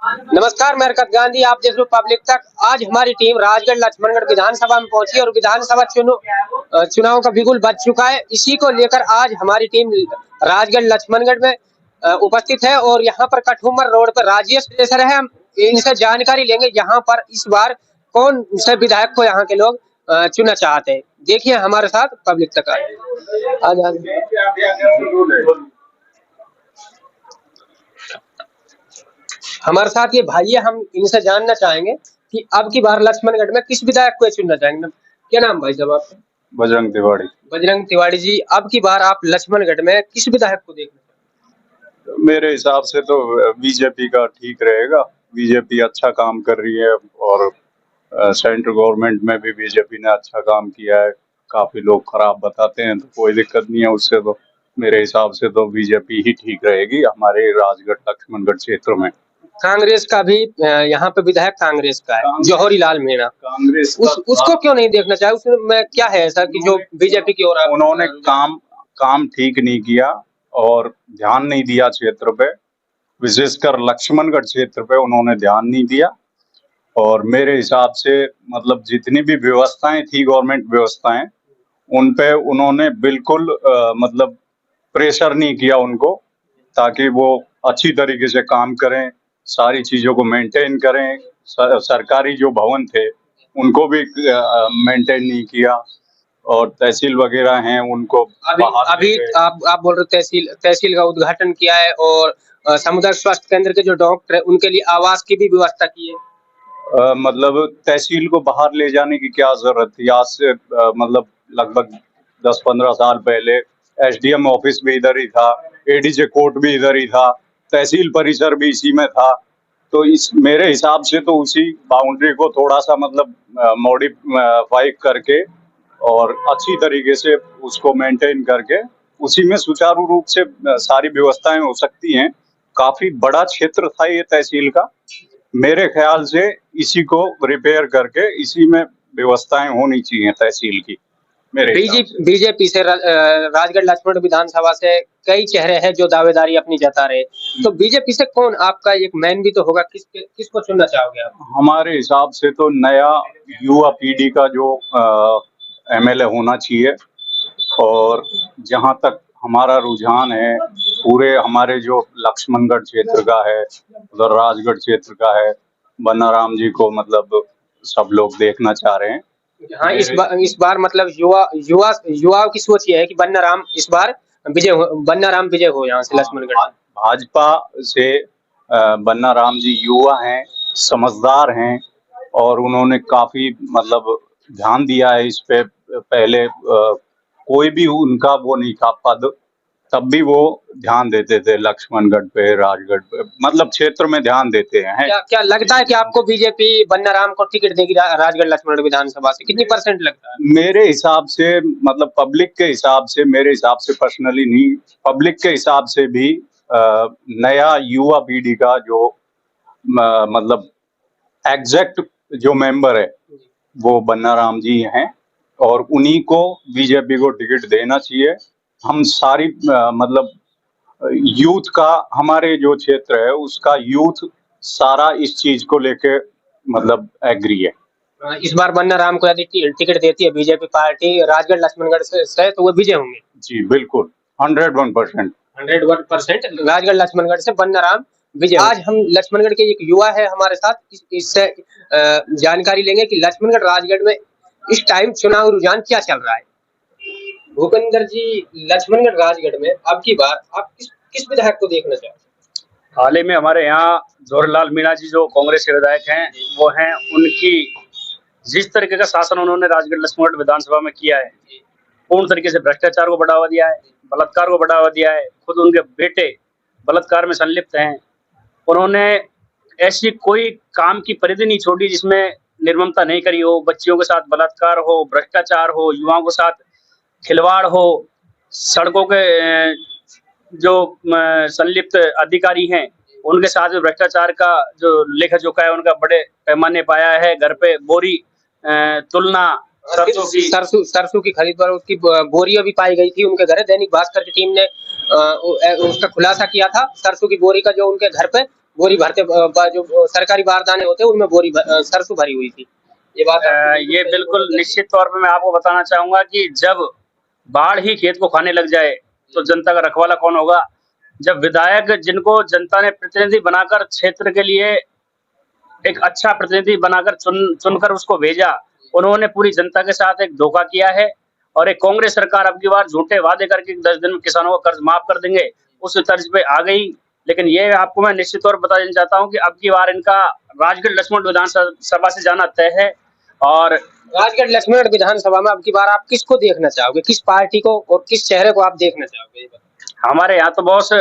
नमस्कार, मैं हरकत गांधी, आप देख रहे हो पब्लिक तक। आज हमारी टीम राजगढ़ लक्ष्मणगढ़ विधानसभा में पहुंची और विधानसभा चुनाव का बिगुल बज चुका है। इसी को लेकर आज हमारी टीम राजगढ़ लक्ष्मणगढ़ में उपस्थित है और यहाँ पर कठुमर रोड पर राजेश प्रेसर है। हम इनसे जानकारी लेंगे यहाँ पर इस बार कौन से विधायक को यहाँ के लोग चुनना चाहते हैं। देखिए हमारे साथ पब्लिक तक आज हमारे साथ ये भाई है। हम इनसे जानना चाहेंगे कि अब की बार लक्ष्मणगढ़ में किस विधायक को चुनना चाहेंगे। क्या नाम भाई साहब आपका? बजरंग तिवाड़ी। बजरंग तिवाड़ी जी, अब की बार आप लक्ष्मणगढ़ में किस विधायक को देखना चाहेंगे? मेरे हिसाब से तो बीजेपी का ठीक रहेगा। बीजेपी अच्छा काम कर रही है और सेंट्रल गवर्नमेंट में भी बीजेपी ने अच्छा काम किया है। काफी लोग खराब बताते हैं तो कोई दिक्कत नहीं है उससे। तो मेरे हिसाब से तो बीजेपी ही ठीक रहेगी हमारे राजगढ़ लक्ष्मणगढ़ क्षेत्र में। कांग्रेस का भी यहाँ पे विधायक कांग्रेस का है, जौहरी लाल मीणा। कांग्रेस उसको क्यों नहीं देखना चाहे? उसमें क्या है ऐसा कि जो बीजेपी की ओर? उन्होंने काम ठीक नहीं किया और ध्यान नहीं दिया क्षेत्र पे, विशेषकर लक्ष्मणगढ़ क्षेत्र पे उन्होंने ध्यान नहीं दिया। और मेरे हिसाब से मतलब जितनी भी व्यवस्थाएं थी, गवर्नमेंट व्यवस्थाएं, उन पे उन्होंने बिल्कुल मतलब प्रेशर नहीं किया उनको, ताकि वो अच्छी तरीके से काम करें, सारी चीजों को मेंटेन करें। सरकारी जो भवन थे उनको भी मेंटेन नहीं किया और तहसील वगैरह हैं उनको अभी आप बोल रहे तहसील का उद्घाटन किया है और सामुदायिक स्वास्थ्य केंद्र के जो डॉक्टर है उनके लिए आवास की भी व्यवस्था की है। मतलब तहसील को बाहर ले जाने की क्या जरूरत थी? आज से मतलब लगभग 10-15 साल पहले एसडीएम ऑफिस भी इधर ही था, एडीजे कोर्ट भी इधर ही था, तहसील परिसर भी इसी में था। तो इस मेरे हिसाब से तो उसी बाउंड्री को थोड़ा सा मतलब मॉडिफाई करके और अच्छी तरीके से उसको मेंटेन करके उसी में सुचारू रूप से सारी व्यवस्थाएं हो सकती हैं। काफी बड़ा क्षेत्र था ये तहसील का। मेरे ख्याल से इसी को रिपेयर करके इसी में व्यवस्थाएं होनी चाहिए तहसील की। बीजेपी से राजगढ़ लक्ष्मणगढ़ विधानसभा से कई चेहरे हैं जो दावेदारी अपनी जता रहे। तो बीजेपी से कौन आपका एक मैन भी तो होगा, किसको चुनना चाहोगे आप? हमारे हिसाब से तो नया युवा पीढ़ी का जो एमएलए होना चाहिए। और जहां तक हमारा रुझान है, पूरे हमारे जो लक्ष्मणगढ़ क्षेत्र का है, उधर राजगढ़ क्षेत्र का है, बन्नाराम जी को मतलब सब लोग देखना चाह रहे हैं। हाँ, इस बार मतलब युवाओं की सोच ये है कि बन्नाराम इस बार बन्नाराम विजय हो यहाँ से लक्ष्मणगढ़। भाजपा से बन्नाराम जी युवा हैं, समझदार हैं और उन्होंने काफी मतलब ध्यान दिया है इस पे। पहले कोई भी उनका वो नहीं था पद, तब भी वो ध्यान देते थे लक्ष्मणगढ़ पे, राजगढ़ पे, मतलब क्षेत्र में ध्यान देते हैं। क्या लगता है कि आपको बीजेपी बन्नाराम को टिकट देगी राजगढ़ लक्ष्मणगढ़ विधानसभा से? कितनी % लगता है? मेरे हिसाब से मतलब पब्लिक के हिसाब से, मेरे हिसाब से पर्सनली नहीं, पब्लिक के हिसाब से भी नया युवा पीढ़ी का जो मतलब एग्जैक्ट जो मेंबर है वो बन्नाराम जी हैं और उन्हीं को बीजेपी को टिकट देना चाहिए। हम सारी मतलब यूथ का, हमारे जो क्षेत्र है उसका यूथ सारा इस चीज को लेके मतलब एग्री है। इस बार बन्नाराम को यदि टिकट देती है बीजेपी पार्टी राजगढ़ लक्ष्मणगढ़ से तो वो विजय होंगे? जी बिल्कुल, 101% राजगढ़ लक्ष्मणगढ़ से बन्नाराम विजय। आज हम लक्ष्मणगढ़ के एक युवा है हमारे साथ, इससे जानकारी लेंगे कि लक्ष्मणगढ़ राजगढ़ में इस टाइम चुनाव रुझान क्या चल रहा है। भूपेंद्र जी, लक्ष्मणगढ़ राजगढ़ में अब की बार आप किस विधायक को देखना चाहते हैं? हाल ही में हमारे यहाँ जौहरी लाल मीणा जी जो कांग्रेस के विधायक हैं वो हैं, उनकी जिस तरीके का शासन उन्होंने राजगढ़ लक्ष्मणगढ़ विधानसभा में किया है, पूर्ण तरीके से भ्रष्टाचार को बढ़ावा दिया है, बलात्कार को बढ़ावा दिया है। खुद उनके बेटे बलात्कार में संलिप्त हैं। उन्होंने ऐसी कोई काम की परिधि नहीं छोड़ी जिसमें निर्ममता नहीं करी हो। बच्चियों के साथ बलात्कार हो, भ्रष्टाचार हो, युवाओं के साथ खिलवाड़ हो, सड़कों के जो संलिप्त अधिकारी हैं उनके साथ भ्रष्टाचार का जो लेखा जोखा है उनका बड़े पैमाने पाया है। घर पे बोरी तुलना, सरसों की खरीद पर उसकी बोरियां भी पाई गई थी उनके घर। दैनिक भास्कर की टीम ने उसका खुलासा किया था। सरसों की बोरी का जो उनके घर पे बोरी भरते जो सरकारी बारदाने होते हैं उनमें सरसों भरी हुई थी। ये बात ये बिल्कुल निश्चित तौर पे मैं आपको बताना चाहूंगा कि जब बाढ़ ही खेत को खाने लग जाए तो जनता का रखवाला कौन होगा। जब विधायक जिनको जनता ने प्रतिनिधि बनाकर क्षेत्र के लिए एक अच्छा प्रतिनिधि बनाकर चुनकर उसको भेजा, उन्होंने पूरी जनता के साथ एक धोखा किया है। और एक कांग्रेस सरकार अब की बार झूठे वादे करके 10 दिन में किसानों का कर्ज माफ कर देंगे उस तर्ज पे आ गई। लेकिन ये आपको मैं निश्चित तौर पर बता देना चाहता हूँ कि अब की बार इनका राजगढ़ लक्ष्मण विधानसभा से जाना तय है। और राजगढ़ लक्ष्मणगढ़ विधानसभा में अब की बार आप किसको देखना चाहोगे, किस पार्टी को और किस चेहरे को आप देखना चाहोगे? ये बताओ। हमारे यहाँ तो बॉस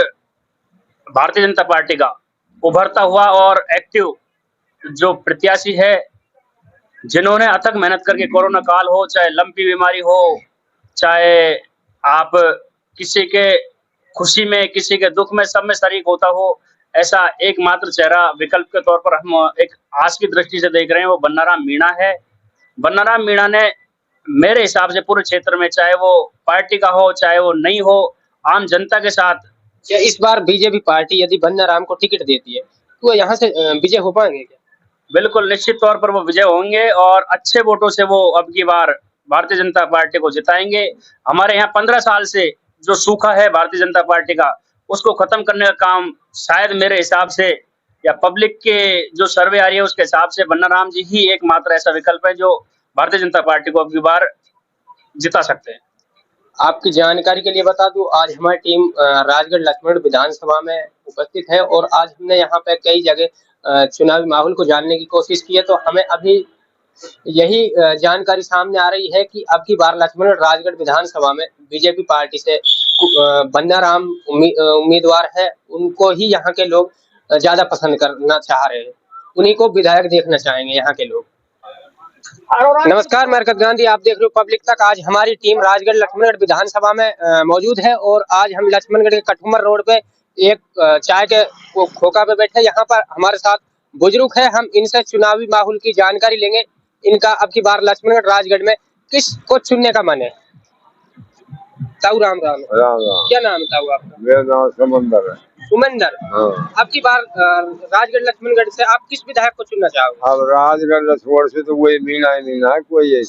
भारतीय जनता पार्टी का उभरता हुआ और एक्टिव जो प्रत्याशी है, जिन्होंने अथक मेहनत करके कोरोना काल हो, चाहे लंपी बीमारी हो, चाहे आप किसी के खुशी में किसी के दुख में सब में शरीक होता हो, ऐसा एकमात्र चेहरा विकल्प के तौर पर हम एक आस की दृष्टि से देख रहे हैं, वो बन्नाराम मीणा है। बन्नाराम मीणा ने मेरे हिसाब से पूरे क्षेत्र में, चाहे वो पार्टी का हो चाहे वो नहीं हो, आम जनता के साथ। क्या इस बार बीजेपी पार्टी यदि बन्नाराम को टिकट देती है तो वो यहाँ से विजय हो पाएंगे क्या? बिल्कुल निश्चित तौर पर वो विजय होंगे और अच्छे वोटों से वो अब की बार भारतीय जनता पार्टी को जिताएंगे। हमारे यहाँ 15 साल से जो सूखा है भारतीय जनता पार्टी का, उसको खत्म करने का काम शायद मेरे हिसाब से या पब्लिक के जो सर्वे आ रही है उसके हिसाब से बन्नाराम जी ही एकमात्र ऐसा विकल्प है जो भारतीय जनता पार्टी को अब की बार जिता सकते हैं। आपकी जानकारी के लिए बता दूं, आज हमारी टीम राजगढ़ लक्ष्मणगढ़ विधानसभा में उपस्थित है और आज हमने यहाँ पे कई जगह चुनावी माहौल को जानने की कोशिश की है। तो हमें अभी यही जानकारी सामने आ रही है कि अब की बार लक्ष्मणगढ़ राजगढ़ विधानसभा में बीजेपी पार्टी से बन्नाराम उम्मीदवार है, उनको ही यहाँ के लोग ज्यादा पसंद करना चाह रहे हैं, उन्हीं को विधायक देखना चाहेंगे यहाँ के लोग। नमस्कार, मैं हरकत गांधी, आप देख रहे हो पब्लिक तक। आज हमारी टीम राजगढ़ लक्ष्मणगढ़ विधानसभा में मौजूद है और आज हम लक्ष्मणगढ़ के कठुमर रोड पे एक चाय के खोखा पे बैठे। यहाँ पर हमारे साथ बुजुर्ग है, हम इनसे चुनावी माहौल की जानकारी लेंगे। इनका अब की बार लक्ष्मणगढ़ राजगढ़ में किस को चुनने का मन है? ताऊ राम राम। राम राम। क्या नाम है ताऊ आपका? मेरा नाम समंदर है। सुमंदर। हाँ। अब की बार राजगढ़ लक्ष्मणगढ़ से आप किस विधायक को चुनना चाहोगे? अब राजगढ़ लक्ष्मण से तो वही मीना ही मीना है, कोई यही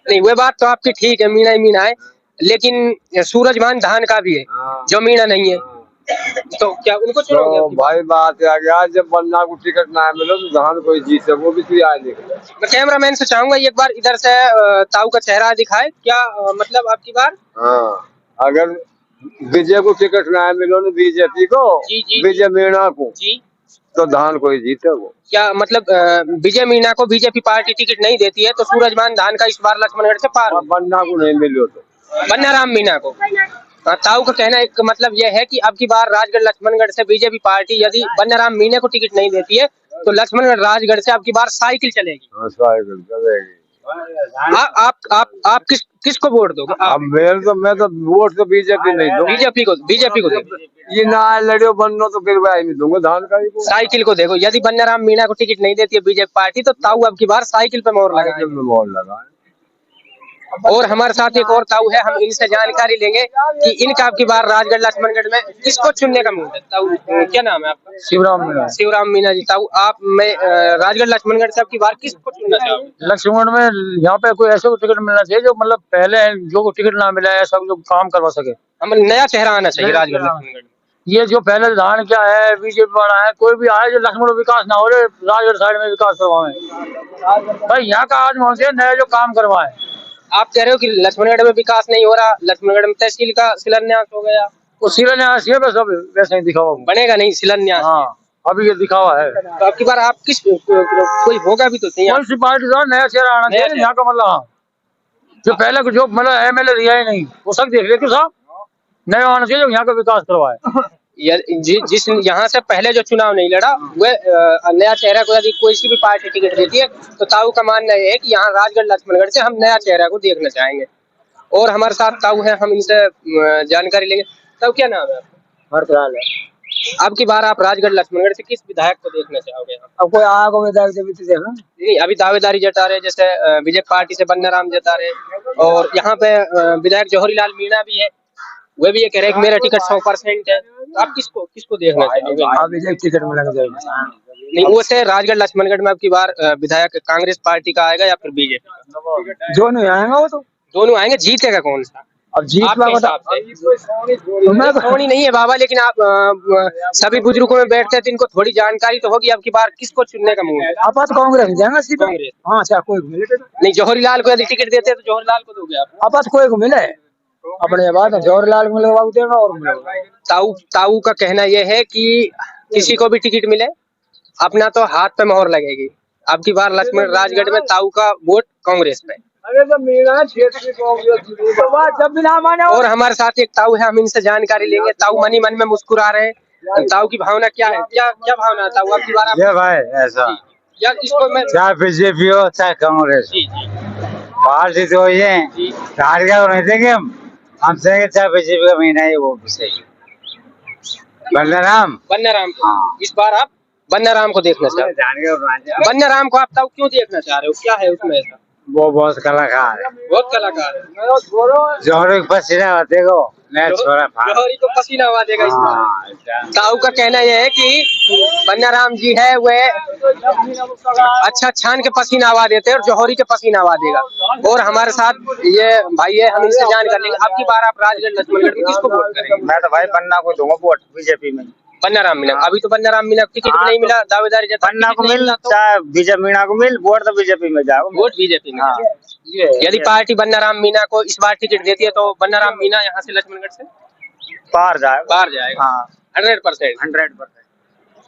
नहीं, वो बात तो आपकी ठीक है, मीना ही मीना है, लेकिन सूरजमान धान का भी है जो मीना नहीं है, तो क्या उनको चुनोगे? तो भाई बात आ गया, जब बन्ना को टिकट ना मिले तो धान कोई जीते, वो भी तो आए देखे। मैं कैमरामैन से चाहूंगा एक बार इधर से ताऊ का चेहरा दिखाए। क्या मतलब आपकी बार? हाँ, अगर विजय को टिकट ना मिलो ना बीजेपी को, विजय मीणा को जी, तो धान कोई जीते वो। क्या मतलब विजय मीणा को बीजेपी पार्टी टिकट नहीं देती है तो सूरजमान धान का इस बार लक्ष्मणगढ़ से पार? बन्ना को नहीं मिलो तो बन्नाराम मीणा को। ताऊ का कहना एक मतलब यह है कि अब की बार राजगढ़ लक्ष्मणगढ़ से बीजेपी पार्टी यदि बन्नाराम मीणा को टिकट नहीं देती है तो लक्ष्मणगढ़ राजगढ़ से अब की बार साइकिल चलेगी। हाँ, साइकिल चलेगी। आप किसको वोट दोगे? अब मैं तो वोट तो बीजेपी नहीं दूंगा, बीजेपी को देखो। ये ना लड़ियो बननो तो फिर भाई नहीं दूंगा धान का ही। साइकिल को देखो, यदि बन्नाराम मीणा को टिकट नहीं देती है बीजेपी पार्टी तो ताऊ अब की बार साइकिल पे मोहर लगा। और हमारे साथ एक और ताऊ है, हम इनसे जानकारी लेंगे कि इनका अब की बार राजगढ़ लक्ष्मणगढ़ में किसको चुनने का मूड है। ताऊ क्या नाम है आपका? शिवराम मीणा। शिवराम मीणा जी। ताऊ आप मैं राजगढ़ लक्ष्मणगढ़ से अब की बार किसको चुनना चाहोगे? लक्ष्मण में यहाँ पे कोई ऐसा टिकट मिलना चाहिए जो मतलब पहले जो टिकट ना मिला है सब जो काम करवा सके, हम नया चेहरा आना चाहिए राजगढ़ लक्ष्मणगढ़। ये जो पहले धान क्या है बीजेपी वाला है, कोई भी आए जो लक्ष्मण विकास ना हो रहे राजगढ़ साइड में विकास करवाए भाई, यहाँ का आदमी से नया जो काम करवाए। आप कह रहे हो कि लक्ष्मणगढ़ में विकास नहीं हो रहा, लक्ष्मणगढ़ में तहसील का शिलान्यास हो गया, वो शिलान्यास ये सब वैसे ही दिखावा बनेगा नहीं शिलान्यास। हाँ, अभी ये दिखावा है। तो आपकी बार आप किस कोई होगा भी तो सही, कौन सी पार्टी का नया चेहरा आना चाहिए यहाँ का, मतलब हाँ जो पहले जो मतलब एमएलए दिया ही नहीं वो सब देख लेते साहब, नया आना चाहिए जो यहाँ का विकास करवाए। जिस यहाँ से पहले जो चुनाव नहीं लड़ा वह नया चेहरा को यदि कोई सी भी पार्टी टिकट देती है तो ताऊ का मानना है कि यहाँ राजगढ़ लक्ष्मणगढ़ से हम नया चेहरा को देखना चाहेंगे। और हमारे साथ ताऊ है, हम इनसे जानकारी लेंगे। ताऊ क्या नाम है? हरकराल है। अब की बार आप राजगढ़ लक्ष्मणगढ़ से किस विधायक को देखना चाहोगे? अब कोई आया को विधायक से भी देखना नहीं, अभी दावेदारी जता रहे, जैसे बीजेपी पार्टी से बन्नाराम जता रहे और यहाँ पे विधायक जौहरीलाल मीणा भी है, वे भी ये कह रहे हैं कि मेरा टिकट 100% है, तो आप किसको किसको देखना चाहोगे? अब इधर टिकट मिलेगा जाएगा। नहीं, वो से राजगढ़ लक्ष्मणगढ़ में अब की बार विधायक कांग्रेस पार्टी का आएगा या फिर बीजेपी का? दोनों आएंगे वो तो। दोनों आएंगे, जीतेगा कौन सा अब जीत आपके हिसाब से? मैं थोड़ी नहीं है बाबा, लेकिन आप सभी बुजुर्गों में बैठते हैं तो इनको थोड़ी जानकारी तो होगी अब की बार किसको चुनने का मूड है। आप तो कांग्रेस में जाएंगे सीधा। कांग्रेस। हाँ चाहे कोई को मिले। नहीं, जौहरी लाल को यदि टिकट देते हैं तो जौहरी लाल को दोगे आप? आप कोई को मिले अपने बात जौहरी लाल को मिलेगा देगा और मिलेगा। ताऊ का कहना यह है कि किसी को भी टिकट मिले अपना तो हाथ पे मोहर लगेगी। अब की बार लक्ष्मण राजगढ़ में ताऊ का वोट कांग्रेस पे। अरे तो मेरा क्षेत्र जब भी नाम आने और हमारे साथ एक ताऊ है, हम इनसे जानकारी लेंगे। ताऊ मनी मन में मुस्कुरा रहे हैं, ताऊ की भावना क्या है? क्या भावना है ताऊ अब की बार? ये भाई ऐसा या इसको मैं चाहे बीजेपी हो चाहे कांग्रेस, जी जी पार्टी तो वही है, कार्य नहीं देंगे हम कहेंगे चाहे बीजेपी का महीना है वो भी सही। बलराम बन्नाराम को हाँ। इस बार आप बन्नाराम को देखना चाह रहे हो? बन्नाराम को आप ताऊ क्यों देखना चाह रहे हो? क्या है उसमें ऐसा? वो बहुत कलाकार है, बहुत कलाकार है। जोहरी को पसीना आते को नया छोरा फाड़। जौहरी को पसीना आवा देगा इस बार। हाँ, ताऊ का कहना यह है कि बन्नाराम जी है वह अच्छा छान के पसीना आवा देते हैं और जौहरी के पसीना आवा देगा। और हमारे साथ ये भाई है, हम इनसे जान कर लेंगे अब की बार आप राजगढ़ लक्ष्मणगढ़ में किसको वोट करेंगे? मैं तो भाई पन्ना को दूंगा वोट बीजेपी में। बन्नाराम मीणा। अभी तो बन्नाराम मीणा को टिकट नहीं मिला, दावेदारी जता पन्ना को मिल चाहे बीजेपी मीणा को मिल, वोट तो बीजेपी में जाओ। वोट बीजेपी में। यदि पार्टी बन्नाराम मीणा को इस बार टिकट देती है तो बन्नाराम मीणा यहाँ से लक्ष्मणगढ़ से बाहर जाएगा। बाहर जाएगा। हाँ 100%। 100%।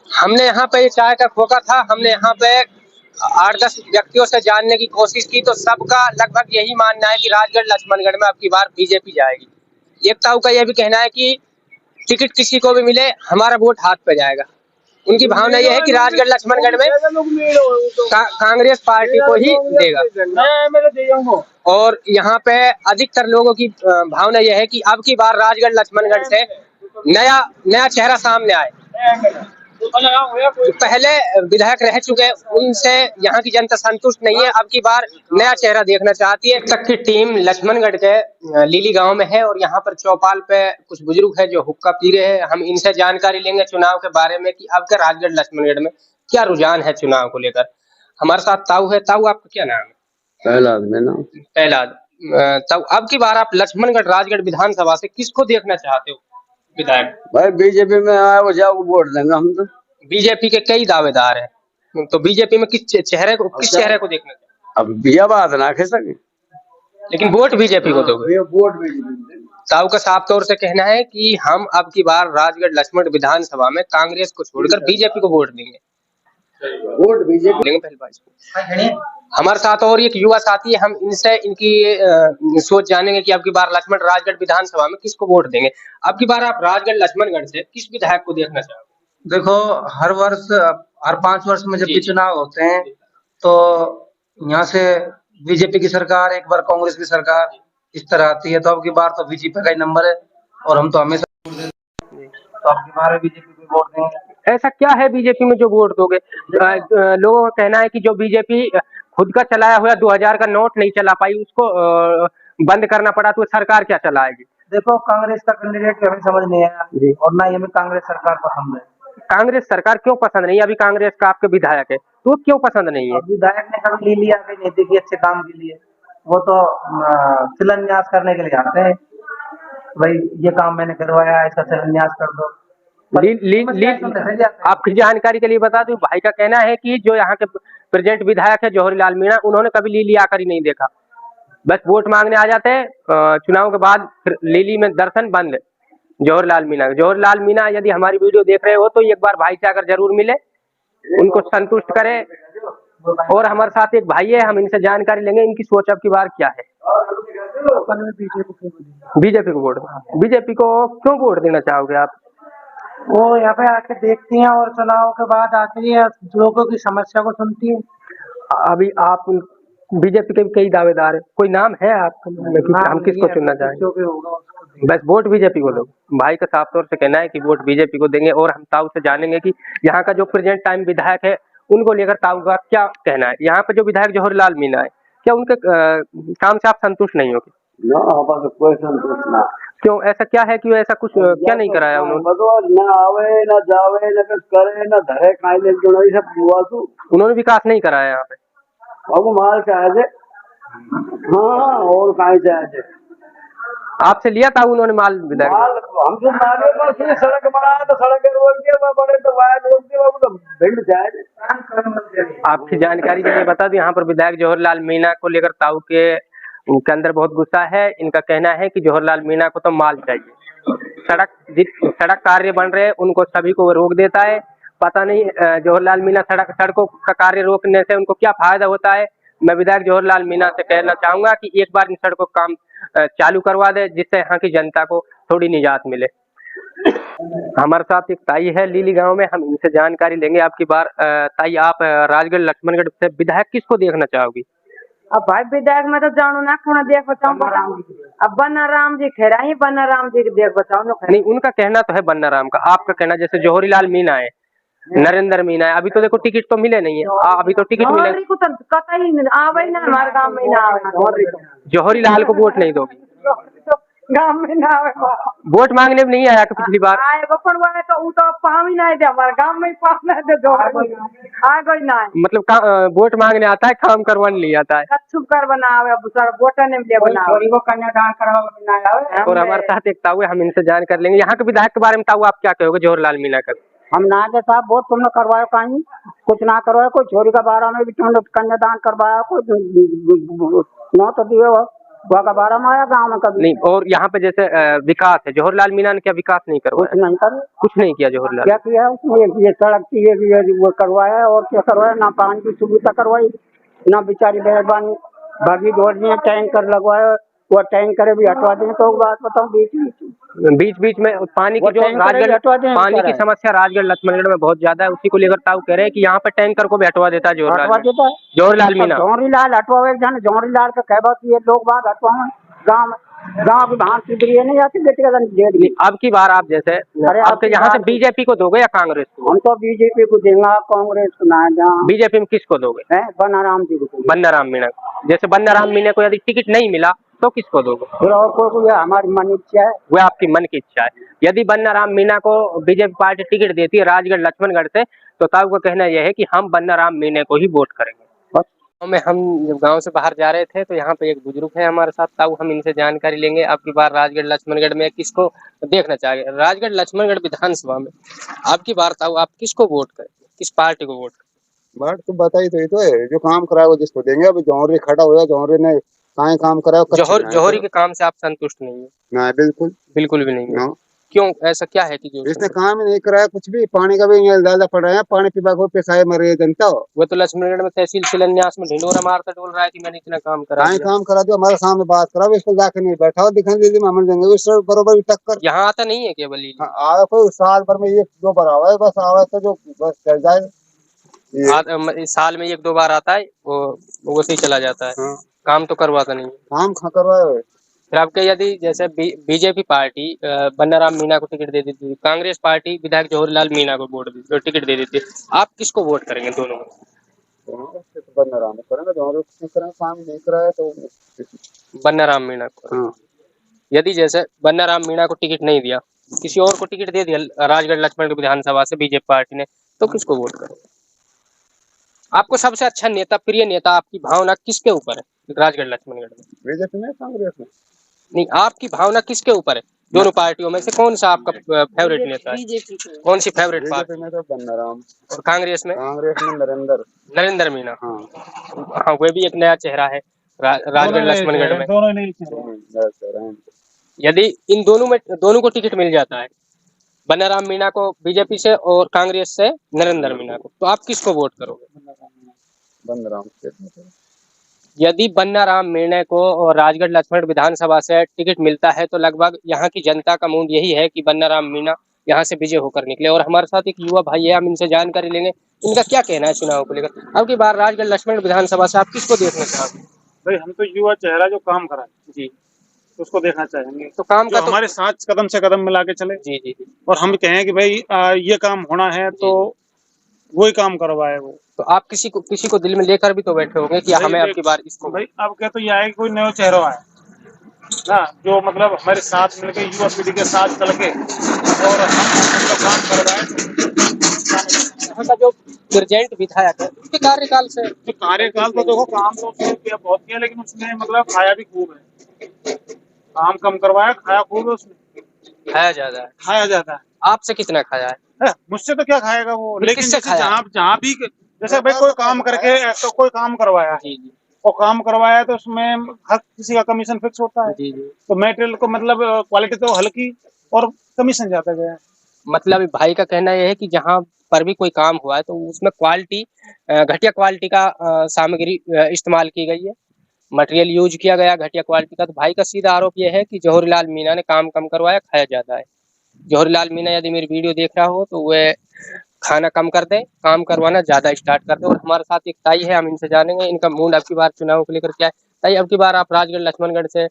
हमने यहाँ पे चाय का खोखा था, हमने यहाँ पे 8-10 व्यक्तियों से जानने की कोशिश की तो सबका लगभग यही मानना है कि राजगढ़ लक्ष्मणगढ़ में अब की बार बीजेपी जाएगी। एक ताऊ का यह भी कहना है कि टिकट किसी को भी मिले हमारा वोट हाथ पे जाएगा। उनकी भावना यह है कि राजगढ़ लक्ष्मणगढ़ में कांग्रेस पार्टी को ही देगा। और यहाँ पे अधिकतर लोगों की भावना यह है कि अब की बार राजगढ़ लक्ष्मणगढ़ से नया चेहरा सामने आए। जो पहले विधायक रह चुके उनसे यहाँ की जनता संतुष्ट नहीं है, अब की बार नया चेहरा देखना चाहती है। तक की टीम लक्ष्मणगढ़ के लीली गांव में है और यहाँ पर चौपाल पे कुछ बुजुर्ग है जो हुक्का पी रहे हैं। हम इनसे जानकारी लेंगे चुनाव के बारे में कि अब का राजगढ़ लक्ष्मणगढ़ में क्या रुझान है चुनाव को लेकर। हमारे साथ ताऊ है। ताऊ आपका क्या नाम है? पहलाद। ताऊ अब की बार आप लक्ष्मणगढ़ राजगढ़ विधानसभा से किसको देखना चाहते हो विधायक? भाई बीजेपी में आया वो जाओ वोट देंगे हम तो। बीजेपी के कई दावेदार हैं, तो बीजेपी में किस चेहरे को देखना चाहते? अब बिया बात ना कह सके, लेकिन वोट बीजेपी को दोगे? Vote BJP. ताऊ का साफ तौर से कहना है कि हम अब की बार राजगढ़ लक्ष्मण विधानसभा में कांग्रेस को छोड़कर बीजेपी को वोट देंगे। वोट बीजेपी लेंगे पहले बात। हमारे साथ और एक युवा साथी है, हम इनसे इनकी सोच जानेंगे कि अब की बार लक्ष्मण राजगढ़ विधानसभा में किसको वोट देंगे। अब की बार आप राजगढ़ लक्ष्मणगढ़ से किस विधायक को देखना चाहोगे? देखो हर वर्ष हर 5 वर्ष में जब भी चुनाव होते हैं तो यहाँ से बीजेपी की सरकार, एक बार कांग्रेस की सरकार, इस तरह आती है। तो अब की बार तो बीजेपी का ही नंबर है और हम तो हमेशा तो अब की बार बीजेपी को वोट देंगे। ऐसा क्या है बीजेपी में जो वोट दोगे? लोगों का कहना है कि जो बीजेपी खुद का चलाया हुआ 2000 का नोट नहीं चला पाई, उसको बंद करना पड़ा, तो सरकार क्या चलाएगी? देखो कांग्रेस का कैंडिडेट हमें समझ नहीं आया और ना ही हमें कांग्रेस सरकार पसंद है। कांग्रेस सरकार क्यों पसंद नहीं? अभी कांग्रेस का आपके विधायक है तो क्यों पसंद नहीं है? विधायक ने कभी ले लिया कि नीति की अच्छे काम के लिए, वो तो शिलान्यास करने के लिए आते हैं, भाई ये काम मैंने करवाया, इसका शिलान्यास कर दो। आपकी जानकारी के लिए बता दूं, भाई का कहना है कि जो यहाँ के प्रेजेंट विधायक है जौहरी लाल मीणा, उन्होंने कभी लीली आकर ही नहीं देखा, बस वोट मांगने आ जाते हैं, चुनाव के बाद फिर लीली में दर्शन बंद। जौहरी लाल मीणा यदि हमारी वीडियो देख रहे हो तो एक बार भाई से आकर जरूर मिले, उनको संतुष्ट करे। और हमारे साथ एक भाई है, हम इनसे जानकारी लेंगे इनकी सोच अब की बार क्या है। बीजेपी को वोट, बीजेपी को क्यों वोट देना चाहोगे आप? वो यहाँ पे आके देखती हैं और चुनाव के बाद आके लोगों की समस्या को सुनती है। अभी आप बीजेपी के कई दावेदार है, कोई नाम है आपका? हम किसको चुनना चाहेंगे? बस वोट बीजेपी को दो। भाई का साफ तौर से कहना है कि वोट बीजेपी को देंगे। और हम ताऊ से जानेंगे कि यहाँ का जो प्रेजेंट टाइम विधायक है उनको लेकर ताऊ का क्या कहना है। यहाँ पे जो विधायक जौहरी लाल मीणा है, क्या उनके काम से आप संतुष्ट नहीं होगे? ना हमारे कोई संतुष्ट ना। क्यों, ऐसा क्या है, क्यों ऐसा कुछ क्या नहीं कराया उन्होंने? बदवास ना आवे ना जावे ना कुछ करे ना धरे खाए ले जो नहीं सब हुआ तू। उन्होंने विकास नहीं कराया यहाँ पे? अब माल चाहिए। हाँ और कहीं चाहिए। आपसे लिया था उन्होंने माल विधायक? माल हम तो मारे बस ये सड़क बनाया तो सड़क रोक दिया, वो बड़े तो वायर रोक दिया, वो तो भिंड चाहिए। आपकी जानकारी के लिए बता दूं, यहाँ पर विधायक जवाहरलाल मीणा को लेकर ताऊ के उनके अंदर बहुत गुस्सा है। इनका कहना है कि जवाहरलाल मीणा को तो माल चाहिए। सड़क कार्य बन रहे हैं उनको सभी को वो रोक देता है। पता नहीं जवाहरलाल मीणा सड़कों का कार्य रोकने से उनको क्या फायदा होता है। मैं विधायक जवाहरलाल मीणा से कहना चाहूंगा कि एक बार इन सड़कों का काम चालू करवा दे, जिससे यहाँ की जनता को थोड़ी निजात मिले। हमारे साथ एक ताई है लीली गांव में, हम इनसे जानकारी लेंगे। आपकी बार ताई, आप राजगढ़ लक्ष्मणगढ़ से विधायक किसको देखना चाहोगी? अब भाई विधायक में तो जानू ना कौन देख बताऊं। अब बन्ना राम जी खेरा ही, बन्ना राम जी के देख बताओ ना। नहीं, उनका कहना तो है बन्ना राम का, आपका कहना जैसे जवाहरीलाल मीणा है, नरेंद्र मीणा है, अभी तो देखो टिकट तो मिले नहीं है। अभी तो टिकट मिले को तो कतई आवे ना, हमारे गांव में ना आवे। जवाहरीलाल को वोट नहीं दोगी? गांव में ना आवे, वोट मांगने में नहीं आया तो पिछली बार आए बपन वाले तो वो तो पाम ही नहीं दे, हमारे गांव में पाम नहीं दे, जो आ गई ना। मतलब वोट मांगने आता है, काम करवाने नहीं आता है। कच्छु कर बनावे, अब सर वोट ने ले बनावे, छोरी को कन्यादान करवा बनावे। और हमारे साथ एक ताऊ है, हम इनसे जान कर लेंगे। यहाँ के विधायक के बारे में ताऊ आप क्या कहोगे जवाहरलाल मीणा का? हम ना दे साहब वोट तुमने करवाया कहीं, कुछ ना करवाया। कोई छोरी का बारह में भी तुमने कन्यादान करवाया, कोई नौ तो दिए हो का बारह में आया गाँव में कभी नहीं। और यहाँ पे जैसे विकास है, जवाहरलाल मीणा ने क्या विकास नहीं करवाया? कुछ नहीं कर, कुछ नहीं किया जवाहरलाल। क्या किया उसमें? ये सड़क की ये वो करवाया, और क्या करवाया? ना पानी की सुविधा करवाई, ना बेचारी मेहरबानी भागी दौड़ दिए, टैंकर लगवाया, वो टैंकर भी हटवा दें। तो बात बताऊं, बीच बीच में पानी की जो राजगढ़ पानी की समस्या राजगढ़ लक्ष्मणगढ़ में बहुत ज्यादा है, उसी को लेकर ताऊ कह रहे हैं कि यहाँ पे टैंकर को भी हटवा देता है जवाहरलाल मीणा। जवाहरीलाल हटवावे जाने, जवाहरीलाल का कहवा की लोग बात हटवावे गाँव की धान सुधरी नहीं आती बेटी का। अब की बार आप जैसे आपके यहाँ से बीजेपी को दोगे या कांग्रेस को? हम तो बीजेपी को देंगे, कांग्रेस को ना। जहाँ बीजेपी में किसको दोगे? बन्ना राम जी को। बन्ना राम मीणा को। जैसे बन्ना राम मीणा को यदि टिकट नहीं मिला तो किसको दोगे? फिर और कोई हमारी मन इच्छा है, वो आपकी मन की इच्छा है। यदि बन्ना राम मीणा को बीजेपी पार्टी टिकट देती है राजगढ़ लक्ष्मणगढ़ से, तो ताऊ का कहना यह है कि हम बन्ना राम मीणा को ही वोट करेंगे। में हम जब गांव से बाहर जा रहे थे तो यहाँ पे एक बुजुर्ग है हमारे साथ ताऊ, हम इनसे जानकारी लेंगे। आपकी बार राजगढ़ लक्ष्मणगढ़ में किसको देखना चाहिए? राजगढ़ लक्ष्मणगढ़ विधानसभा में आपकी बार ताऊ आप किसको वोट करें, किस पार्टी को वोट करें? बात तो बताई तो ये तो है, जो काम कराया वो जिसको देंगे। अभी जौहरी खड़ा हुआ, जौहरी ने कहाँ काम कराया? जौहरी के काम से आप संतुष्ट नहीं है? ना, बिल्कुल भी नहीं है। क्यों, ऐसा क्या है कि जो इसने काम ही नहीं कराया कुछ भी? पानी का भी ज्यादा पड़ रहा है, पानी पीवा को पैसा मर रही है जनता। वो तो लक्ष्मणगढ़ में तहसील शिलान्यास में ढिंडोरा मारता डोल रहा है कि मैंने इतना काम करा दिया। काम करा दिया, हमारे सामने बात करा, इसको जाके नहीं बैठा दिखा दीजिए, हम देंगे उससे बरोबर टक्कर। यहाँ आता नहीं है केवल? आया कोई साल भर में एक दो बार आवा है, बस आवा तो जो बस चल जाए। साल में एक दो बार आता है, वो से ही चला जाता है। हाँ। काम तो करवाता नहीं है। काम करवाए। फिर आपके यदि जैसे बीजेपी पार्टी बन्ना राम मीणा को टिकट दे देती, कांग्रेस पार्टी विधायक जवाहरलाल मीणा को टिकट दे देती, आप किसको वोट करेंगे दोनों में? बन्ना राम करेंगे, काम नहीं कराया तो बन्ना राम मीणा को। हाँ। यदि जैसे बन्ना राम मीणा को टिकट नहीं दिया, किसी और को टिकट दे दिया राजगढ़ लक्ष्मणगढ़ विधानसभा से बीजेपी पार्टी ने, तो किसको वोट करेंगे? आपको सबसे अच्छा नेता, प्रिय नेता, आपकी भावना किसके ऊपर है राजगढ़ लक्ष्मणगढ़ में? बीजेपी में, कांग्रेस में? नहीं, आपकी भावना किसके ऊपर है? दोनों पार्टियों में से कौन सा आपका फेवरेट नेता है? कौन सी फेवरेट पार्टी? में तो बन्ना राम। और कांग्रेस में? नरेंद्र मीणा। हाँ, हाँ, वो भी एक नया चेहरा है राजगढ़ लक्ष्मणगढ़ में। यदि इन दोनों को टिकट मिल जाता है, बन्ना राम मीणा को बीजेपी से और कांग्रेस से नरेंद्र मीणा को, तो आप किसको वोट करोगे? बन्ना राम। यदि बन्ना राम मीणा को और राजगढ़ लक्ष्मणगढ़ विधानसभा से टिकट मिलता है तो लगभग यहाँ की जनता का मूड यही है कि बन्ना राम मीणा यहाँ से विजय होकर निकले। और हमारे साथ एक युवा भाई है, हम इनसे जानकारी लेंगे, इनका क्या कहना है चुनाव को लेकर। अब की बार राजगढ़ लक्ष्मणगढ़ विधानसभा से आप किसको देखना चाहोगे? भाई हम तो युवा चेहरा जो काम करा है जी, उसको देखना चाहेंगे। तो काम का हमारे साथ कदम से कदम मिला के चले। जी जी। और हम कहें कि भाई ये काम होना है तो वही काम करवाए वो। तो आप किसी को दिल में लेकर भी तो बैठे होंगे कि हमें अब की बार इसको। भाई अब क्या तो यह है कि कोई नया चेहरा है, ना, जो मतलब हमारे साथ मिलकर युवा पीढ़ी के साथ चल के और हम मतलब काम करवाएं। यहाँ का जो प्रेजेंट विधायक है उसके कार्यकाल से तो कार्यकाल तो देखो काम तो उसने किया, बहुत किया, लेकिन उसने मतलब खाया भी खूब है। काम कम करवाया, खाया खूब है उसने। खाया ज्यादा है। खाया जाता है। आपसे कितना खाया है? मुझसे तो क्या खाएगा वो, फिर लेकिन किससे जैसे खाया? जहाँ जहाँ भी जैसे भाई कोई काम करके तो कोई काम करवाया है जी जी और काम करवाया तो उसमें हर किसी का कमीशन फिक्स होता है। जी जी। तो मटेरियल को मतलब क्वालिटी तो हल्की और कमीशन जाता गया है। मतलब भाई का कहना यह है कि जहाँ पर भी कोई काम हुआ है तो उसमें क्वालिटी घटिया क्वालिटी का सामग्री इस्तेमाल की गई है, मटेरियल यूज किया गया घटिया क्वालिटी का। तो भाई का सीधा आरोप यह है कि जौहरीलाल मीणा ने काम कम करवाया, खाया ज्यादा है। जौहरीलाल मीणा यदि मेरी वीडियो देख रहा हो तो वह खाना कम कर दे, काम करवाना ज्यादा स्टार्ट कर दे। और हमारे साथ एक ताई है, हम इनसे जानेंगे इनका मूड अब की बार चुनाव को लेकर क्या है। ताई, अब की बार आप राजगढ़ लक्ष्मणगढ़ से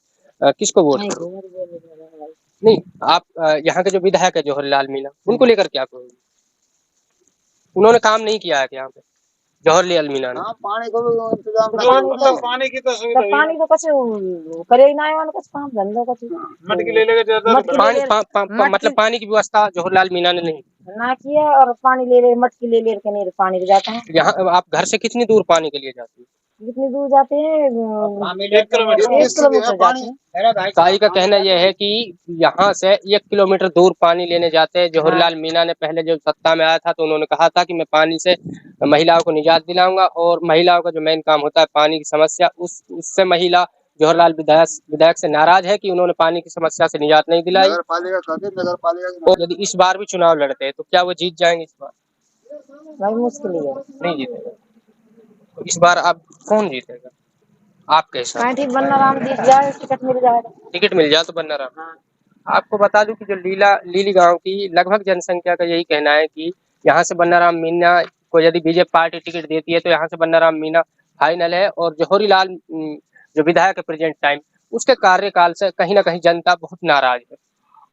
किसको वोट करोगे? नहीं, आप यहाँ के जो विधायक है जौहरीलाल मीणा, उनको लेकर क्या कहोगे? उन्होंने काम नहीं किया है क्या यहाँ पे जौहरीलाल मीणा ने? हाँ, पानी को भी इंतजाम जो नहीं मतलब है। पानी की तो सुविधा ही पानी है। तो कछु करे ही ना है, कुछ काम धंधा कुछ मटकी ले लेके जाता मटकी तो ले पानी ले मतलब मटकी पानी की व्यवस्था जौहरीलाल मीणा ने नहीं। ना किया, और पानी ले ले मटकी ले ले के नहीं पानी ले जाते हैं। यहाँ आप घर से कितनी दूर पानी के लिए जाती है? जितनी दूर जाते हैं 1 किलोमीटर। 1 किलोमीटर जाते हैं। ताई का कहना यह है कि यहाँ से 1 किलोमीटर दूर पानी लेने जाते हैं। जौहरीलाल मीणा ने पहले जब सत्ता में आया था तो उन्होंने कहा था कि मैं पानी से महिलाओं को निजात दिलाऊंगा, और महिलाओं का जो मेन काम होता है पानी की समस्या, उससे महिला जौहरीलाल विधायक से नाराज है कि उन्होंने पानी की समस्या से निजात नहीं दिलाई। नगर पालिका नगर पालिका और यदि इस बार भी चुनाव लड़ते हैं तो क्या वो जीत जाएंगे इस बार? भाई मुश्किल ही है। नहीं जीतेगा। तो इस बार आप कौन जीतेगा आपके हिसाब कहीं ठीक बनना राम जीत जाए, टिकट मिल जाएगा। से? टिकट मिल जाए तो बनना रहा। आपको बता दूं कि जो लीली गांव की लगभग जनसंख्या का यही कहना है कि यहाँ से बन्नाराम मीणा को यदि बीजेपी पार्टी टिकट देती है तो यहाँ से बन्नाराम मीणा फाइनल है। और जौहरीलाल जो विधायक है प्रेजेंट टाइम, उसके कार्यकाल से कहीं ना कहीं जनता बहुत नाराज है।